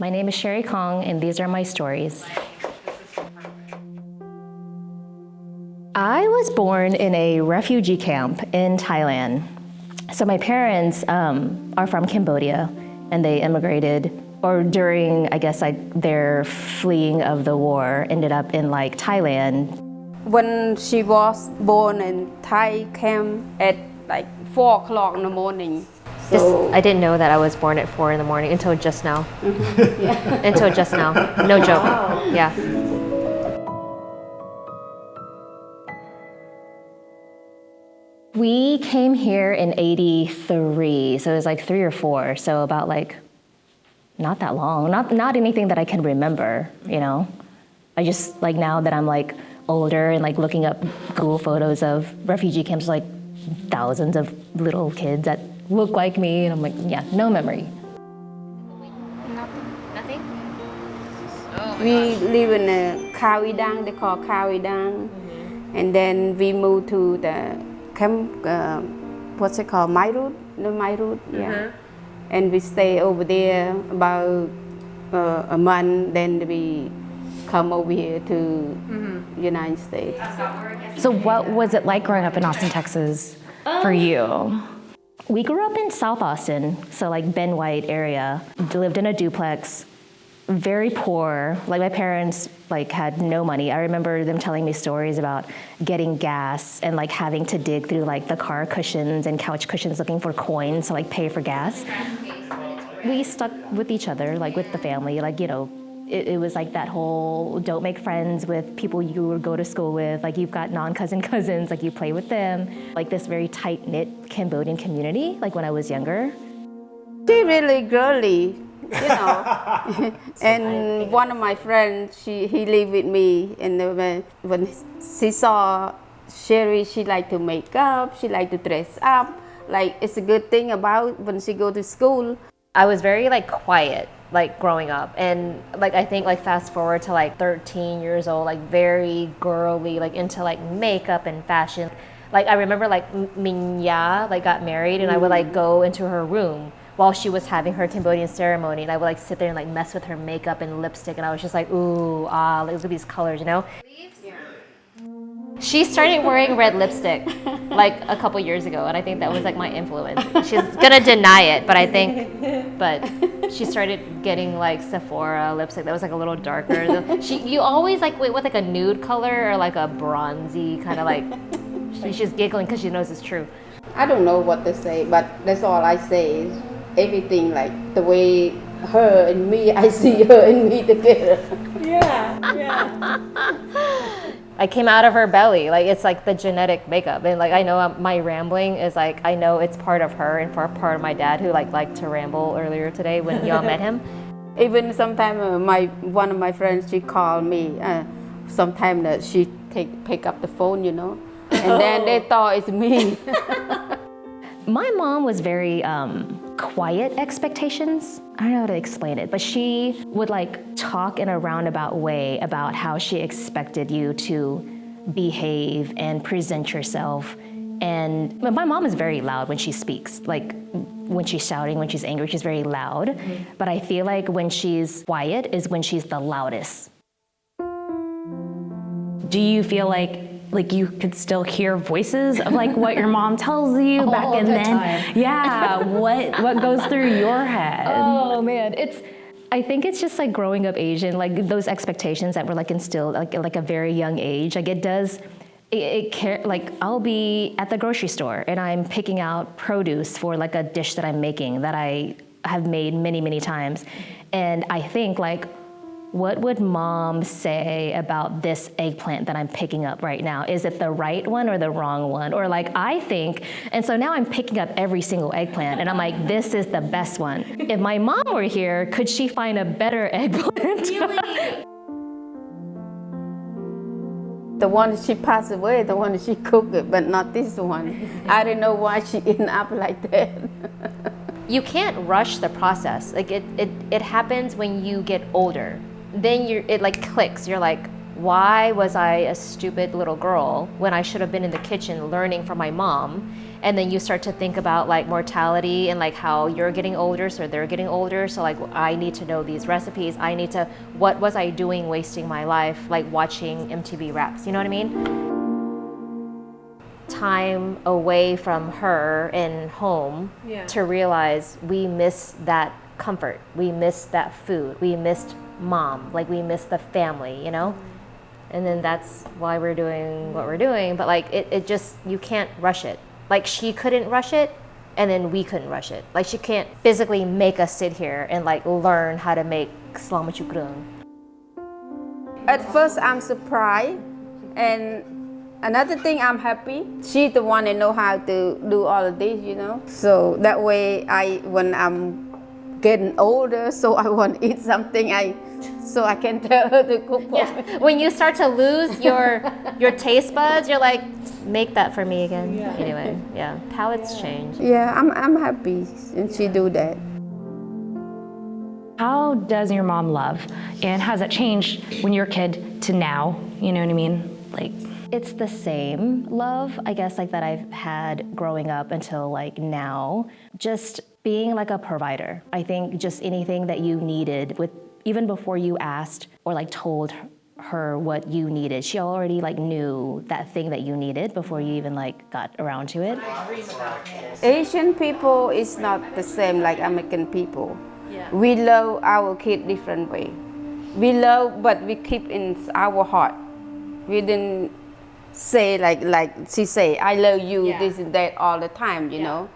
My name is Sherry Kong, and these are my stories. I was born in a refugee camp in Thailand. So my parents are from Cambodia, and they immigrated, or during, I guess, like their fleeing of the war, ended up in like Thailand. When she was born in Thai camp at like 4 o'clock in the morning. So I didn't know that I was born at 4 in the morning until just now. Mm-hmm. Yeah. Until just now. No joke. Wow. Yeah. We came here in 83, so it was like 3 or 4, so about like not that long, not anything that I can remember, you know. I just like now that I'm like older and like looking up Google photos of refugee camps, like thousands of little kids that look like me, and I'm like, yeah, no memory. Nothing? Oh my We gosh. live in a Khawidang, they call Khawidang, and then we moved to the camp, what's it called, Mairut, the Mairut, yeah. And we stay over there about a month, then we come over here to United States. So what was it like growing up in Austin, Texas for you? We grew up in South Austin, so like Ben White area. Lived in a duplex, very poor. Like my parents like had no money. I remember them telling me stories about getting gas and like having to dig through like the car cushions and couch cushions looking for coins to like pay for gas. We stuck with each other, like with the family, like, you know, it was like that whole don't make friends with people you would go to school with. Like you've got non-cousin cousins, like you play with them. Like this very tight-knit Cambodian community, like when I was younger. She really girly, you know. And one of my friends, he lived with me, and when she saw Sherry, she liked to make up, she liked to dress up. Like it's a good thing about when she go to school. I was very like quiet, like growing up, and like I think like fast forward to like 13 years old, like very girly, like into like makeup and fashion. Like I remember like Minya like got married, and I would like go into her room while she was having her Cambodian ceremony, and I would like sit there and like mess with her makeup and lipstick, and I was just like, ooh, like look at these colors, you know? She started wearing red lipstick like a couple years ago, and I think that was like my influence. She's gonna deny it, but she started getting like Sephora lipstick that was like a little darker. You always like wait with like a nude color or like a bronzy kind of like. She's giggling because she knows it's true. I don't know what to say, but that's all I say. Everything like the way her and me, I see her and me together. Yeah. I came out of her belly, like it's like the genetic makeup, and like I know my rambling is like I know it's part of her and part of my dad who like liked to ramble earlier today when y'all met him. Even sometimes one of my friends, she called me. Sometimes that she pick up the phone, you know, and then they thought it's me. My mom was very quiet expectations. I don't know how to explain it, but she would like talk in a roundabout way about how she expected you to behave and present yourself. And my mom is very loud when she speaks. Like when she's shouting, when she's angry, she's very loud. Mm-hmm. But I feel like when she's quiet is when she's the loudest. Do you feel like you could still hear voices of like what your mom tells you back in then? Time. Yeah, what goes through your head? Oh man, I think it's just like growing up Asian, like those expectations that were like instilled like a very young age. Like it does, like I'll be at the grocery store and I'm picking out produce for like a dish that I'm making that I have made many, many times. And I think like, what would mom say about this eggplant that I'm picking up right now? Is it the right one or the wrong one? Or like I think, and so now I'm picking up every single eggplant and I'm like, this is the best one. If my mom were here, could she find a better eggplant? The one she passed away, the one she cooked it, but not this one. I don't know why she ended up like that. You can't rush the process. Like it happens when you get older. Then it like clicks. You're like, why was I a stupid little girl when I should have been in the kitchen learning from my mom? And then you start to think about like mortality and like how you're getting older, so they're getting older. So like I need to know these recipes. What was I doing wasting my life like watching MTV Raps? You know what I mean? Time away from her and home to realize we missed that comfort. We missed that food. We missed mom. Like we missed the family, you know? And then that's why we're doing what we're doing. But like it just, you can't rush it. Like she couldn't rush it, and then we couldn't rush it. Like she can't physically make us sit here and like learn how to make selamat chukrung. At first I'm surprised, and another thing I'm happy. She's the one that know how to do all of this, you know. So that way when I'm getting older, so I want to eat something, so I can tell her to cook for me. When you start to lose your taste buds, you're like, make that for me again. Anyway, palates change. Yeah, I'm happy, and she do that. How does your mom love? And has it changed when you're a kid to now? You know what I mean? Like, it's the same love, I guess, like that I've had growing up until like now. Just being like a provider. I think just anything that you needed even before you asked or like told her what you needed, she already like knew that thing that you needed before you even like got around to it. Asian people is not the same like American people. We love our kid different way. We love, but we keep in our heart. We didn't say like she say, I love you, this and that all the time, you know.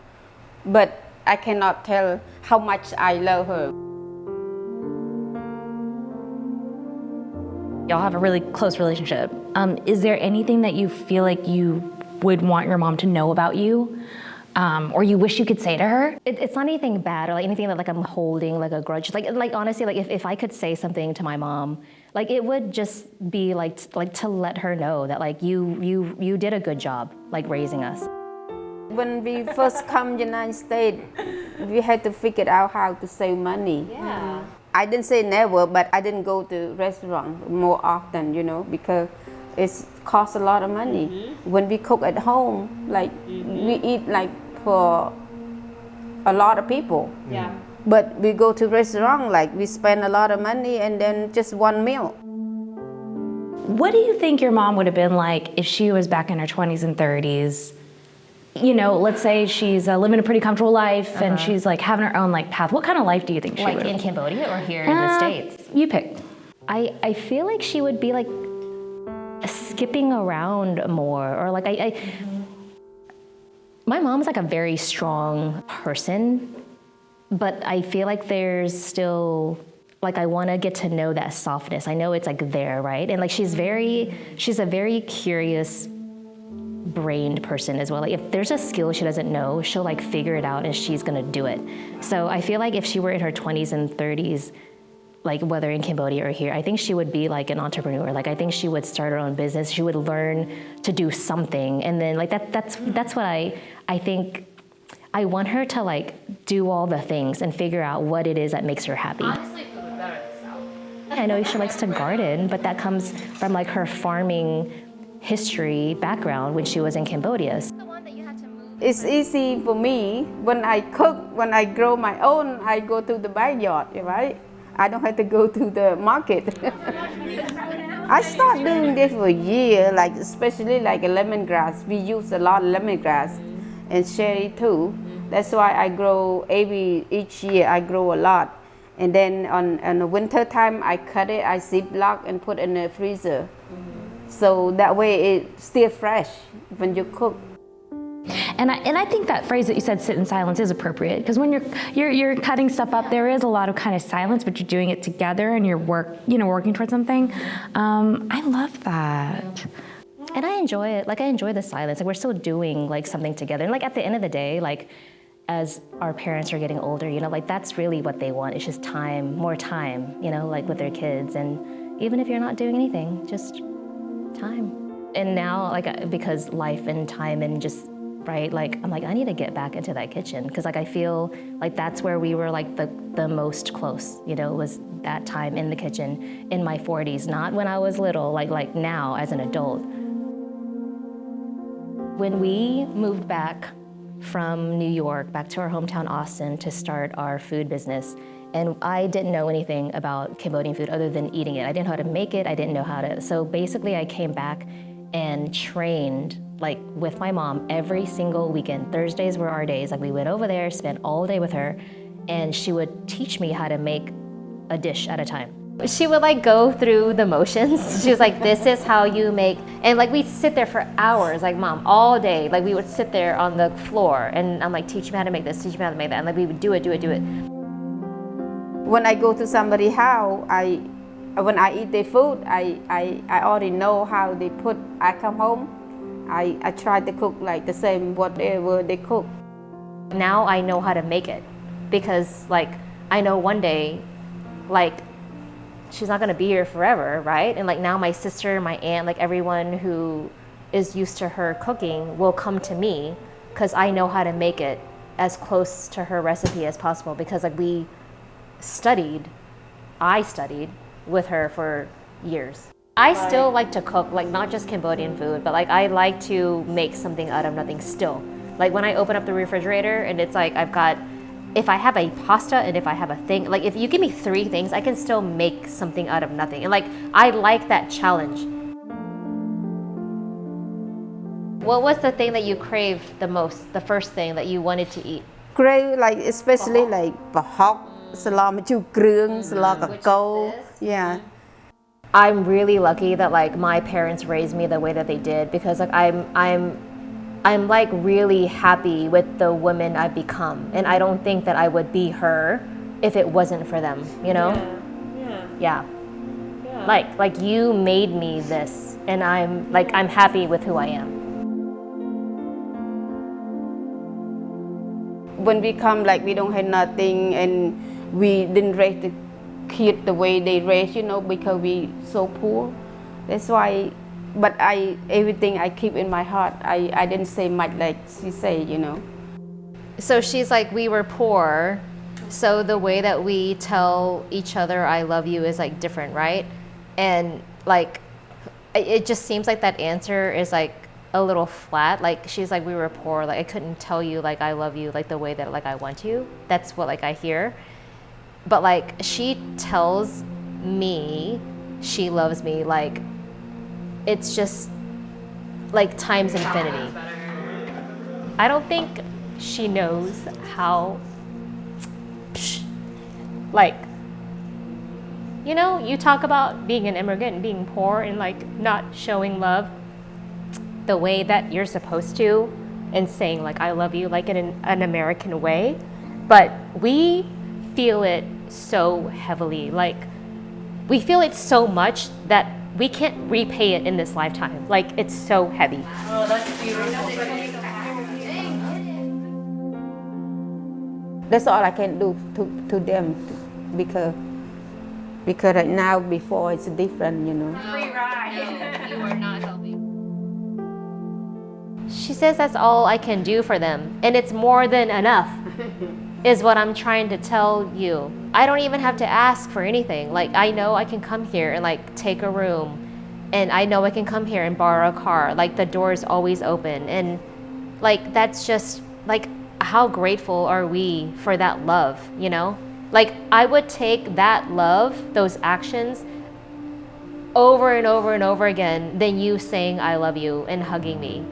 But I cannot tell how much I love her. y'all have a really close relationship. Is there anything that you feel like you would want your mom to know about you? Or you wish you could say to her? It's not anything bad or like anything that like I'm holding like a grudge. Like honestly, like if I could say something to my mom, like it would just be like to let her know that like you did a good job like raising us. When we first come to the United States, we had to figure out how to save money. Yeah. I didn't say never, but I didn't go to restaurant more often, you know, because it costs a lot of money. Mm-hmm. When we cook at home, like we eat like for a lot of people. Yeah. But we go to restaurant, like we spend a lot of money and then just one meal. What do you think your mom would have been like if she was back in her 20s and 30s? You know, let's say she's living a pretty comfortable life and she's like having her own like path. What kind of life do you think she would have? Like in Cambodia or here in the States? You pick. I feel like she would be like skipping around more, or like my mom's like a very strong person, but I feel like there's still like I want to get to know that softness. I know it's like there, right? And like she's a very curious brained person as well. Like if there's a skill she doesn't know, she'll like figure it out and she's gonna do it. So I feel like if she were in her 20s and 30s, like whether in Cambodia or here, I think she would be like an entrepreneur. Like I think she would start her own business. She would learn to do something, and then like that's what I think. I want her to like do all the things and figure out what it is that makes her happy. Honestly, food would better itself. I know she likes to garden, but that comes from like her farming history background when she was in Cambodia. The one that you had to move. It's easy for me when I cook, when I grow my own, I go to the backyard, right? I don't have to go to the market. I started doing this for a year, like especially like a lemongrass. We use a lot of lemongrass and cherry too. That's why I grow each year I grow a lot. And then on the winter time I cut it, I ziplock and put in the freezer. So that way it's still fresh when you cook. And I think that phrase that you said, sit in silence, is appropriate, because when you're cutting stuff up, there is a lot of kind of silence, but you're doing it together and you're working towards something. I love that. And I enjoy it. Like I enjoy the silence. Like we're still doing like something together. And like at the end of the day, like as our parents are getting older, you know, like that's really what they want. It's just time, more time, you know, like with their kids. And even if you're not doing anything, just time. And now, like because life and time and just right? Like, I'm like, I need to get back into that kitchen because like I feel like that's where we were like the most close, you know, was that time in the kitchen in my 40s, not when I was little, like now as an adult. When we moved back from New York back to our hometown Austin to start our food business, and I didn't know anything about Cambodian food other than eating it. I didn't know how to make it, I didn't know how to, so basically I came back and trained like with my mom every single weekend. Thursdays were our days. Like we went over there, spent all day with her, and she would teach me how to make a dish at a time. She would like go through the motions. She was like, this is how you make, and like we'd sit there for hours, like Mom, all day. Like we would sit there on the floor and I'm like, teach me how to make this, teach me how to make that. And like we would do it. When I go to somebody's house, when I eat their food, I already know how they put. I come home, I try to cook like the same whatever they cook. Now I know how to make it because like I know one day, like she's not gonna be here forever, right? And like now my sister, my aunt, like everyone who is used to her cooking will come to me because I know how to make it as close to her recipe as possible because like I studied with her for years. I still like to cook, like not just Cambodian food, but like I like to make something out of nothing still. Like when I open up the refrigerator and it's like I've got, if I have a pasta and if I have a thing, like if you give me 3 things, I can still make something out of nothing. And like, I like that challenge. What was the thing that you craved the most, the first thing that you wanted to eat? Crave like especially like bahok, salami chu krương, salakako. Yeah. I'm really lucky that like my parents raised me the way that they did because like I'm like really happy with the woman I've become, and I don't think that I would be her if it wasn't for them, you know? Yeah. Like you made me this, and I'm happy with who I am. When we come, like we don't have nothing, and we didn't raise the kid the way they raise, you know, because we so poor. That's why. But everything I keep in my heart. I didn't say much like she said, you know. So she's like, we were poor, so the way that we tell each other I love you is like different, right? And like, it just seems like that answer is like a little flat. Like she's like, we were poor, like I couldn't tell you like I love you like the way that like I want to. That's what like I hear. But like she tells me she loves me like it's just like times infinity. I don't think she knows how, like, you know, you talk about being an immigrant and being poor and like not showing love the way that you're supposed to and saying like I love you like in an American way, but we feel it so heavily. Like we feel it so much that we can't repay it in this lifetime. Like it's so heavy. Oh, that's beautiful. That's all I can do to them because right now before it's different, you know. Free ride. You are not helping. She says that's all I can do for them, and it's more than enough, is what I'm trying to tell you. I don't even have to ask for anything. Like I know I can come here and like take a room, and I know I can come here and borrow a car. Like the door is always open, and like that's just like how grateful are we for that love, you know? Like I would take that love, those actions, over and over and over again than you saying I love you and hugging me.